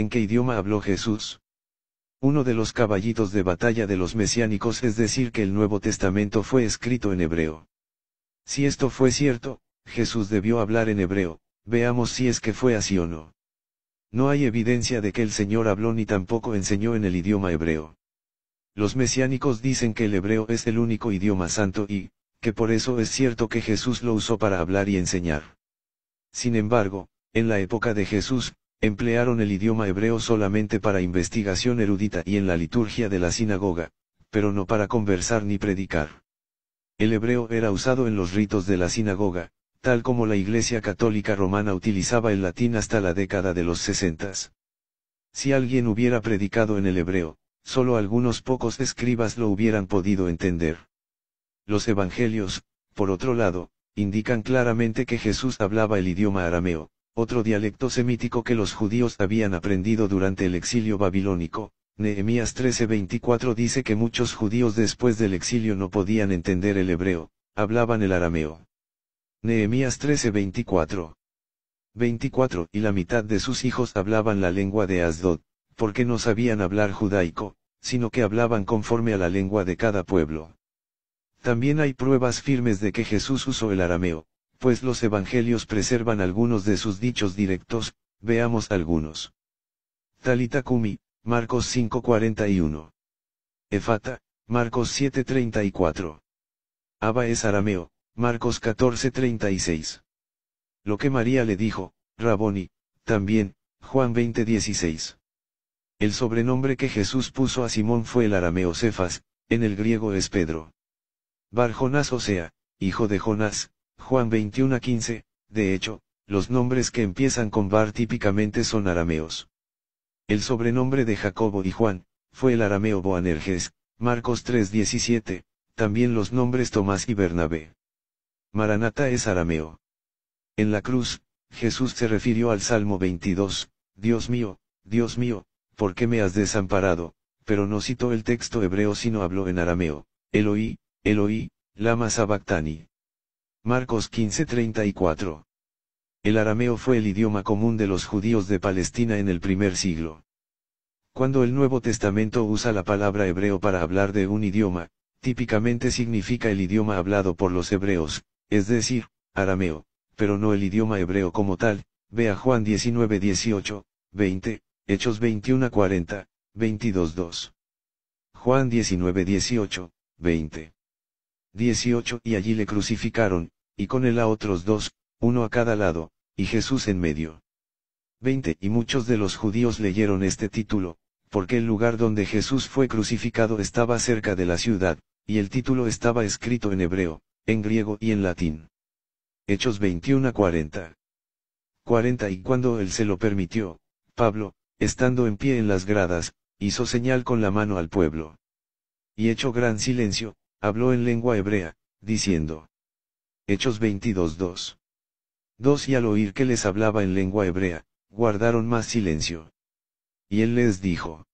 ¿En qué idioma habló Jesús? Uno de los caballitos de batalla de los mesiánicos es decir que el Nuevo Testamento fue escrito en hebreo. Si esto fue cierto, Jesús debió hablar en hebreo, veamos si es que fue así o no. No hay evidencia de que el Señor habló ni tampoco enseñó en el idioma hebreo. Los mesiánicos dicen que el hebreo es el único idioma santo y, que por eso es cierto que Jesús lo usó para hablar y enseñar. Sin embargo, en la época de Jesús, emplearon el idioma hebreo solamente para investigación erudita y en la liturgia de la sinagoga, pero no para conversar ni predicar. El hebreo era usado en los ritos de la sinagoga, tal como la Iglesia Católica Romana utilizaba el latín hasta la década de los 60. Si alguien hubiera predicado en el hebreo, solo algunos pocos escribas lo hubieran podido entender. Los evangelios, por otro lado, indican claramente que Jesús hablaba el idioma arameo, otro dialecto semítico que los judíos habían aprendido durante el exilio babilónico. Nehemías 13:24 dice que muchos judíos después del exilio no podían entender el hebreo, hablaban el arameo. Nehemías 13:24. 24 Y la mitad de sus hijos hablaban la lengua de Asdod, porque no sabían hablar judaico, sino que hablaban conforme a la lengua de cada pueblo. También hay pruebas firmes de que Jesús usó el arameo, pues los evangelios preservan algunos de sus dichos directos, veamos algunos. Talita Cumi, Marcos 5:41. Efata, Marcos 7:34. Abba es arameo, Marcos 14:36. Lo que María le dijo, Raboni, también, Juan 20:16. El sobrenombre que Jesús puso a Simón fue el arameo Cefas, en el griego es Pedro. Bar Jonás o sea, hijo de Jonás, Juan 21:15, de hecho, los nombres que empiezan con Bar típicamente son arameos. El sobrenombre de Jacobo y Juan, fue el arameo Boanerges, Marcos 3:17, también los nombres Tomás y Bernabé. Maranata es arameo. En la cruz, Jesús se refirió al Salmo 22, Dios mío, ¿por qué me has desamparado? Pero no citó el texto hebreo sino habló en arameo, Eloi, Eloi, lama sabactani. Marcos 15:34. El arameo fue el idioma común de los judíos de Palestina en el primer siglo. Cuando el Nuevo Testamento usa la palabra hebreo para hablar de un idioma, típicamente significa el idioma hablado por los hebreos, es decir, arameo, pero no el idioma hebreo como tal. Vea Juan 19:18, 20, Hechos 21:40, 22:2. Juan 19:18, 20. 18 Y allí le crucificaron, y con él a otros dos, uno a cada lado, y Jesús en medio. 20 Y muchos de los judíos leyeron este título, porque el lugar donde Jesús fue crucificado estaba cerca de la ciudad, y el título estaba escrito en hebreo, en griego y en latín. Hechos 21:40. 40 Y cuando él se lo permitió, Pablo, estando en pie en las gradas, hizo señal con la mano al pueblo. Y hecho gran silencio, habló en lengua hebrea, diciendo. Hechos 22:2. 2 Y al oír que les hablaba en lengua hebrea, guardaron más silencio. Y él les dijo.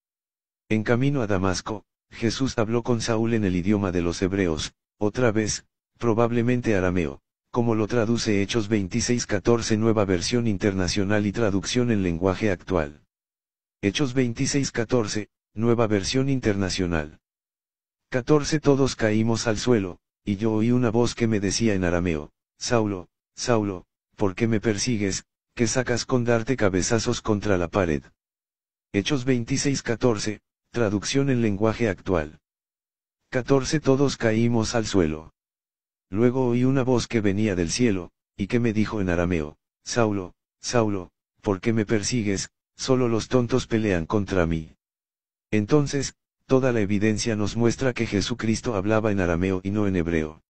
En camino a Damasco, Jesús habló con Saúl en el idioma de los hebreos, otra vez, probablemente arameo, como lo traduce Hechos 26:14 Nueva Versión Internacional y traducción en lenguaje actual. Hechos 26:14, Nueva Versión Internacional. 14 Todos caímos al suelo, y yo oí una voz que me decía en arameo, Saulo, Saulo, ¿por qué me persigues? ¿Qué sacas con darte cabezazos contra la pared? Hechos 26:14, traducción en lenguaje actual. 14 Todos caímos al suelo. Luego oí una voz que venía del cielo, y que me dijo en arameo, Saulo, Saulo, ¿por qué me persigues? Solo los tontos pelean contra mí. Entonces, toda la evidencia nos muestra que Jesucristo hablaba en arameo y no en hebreo.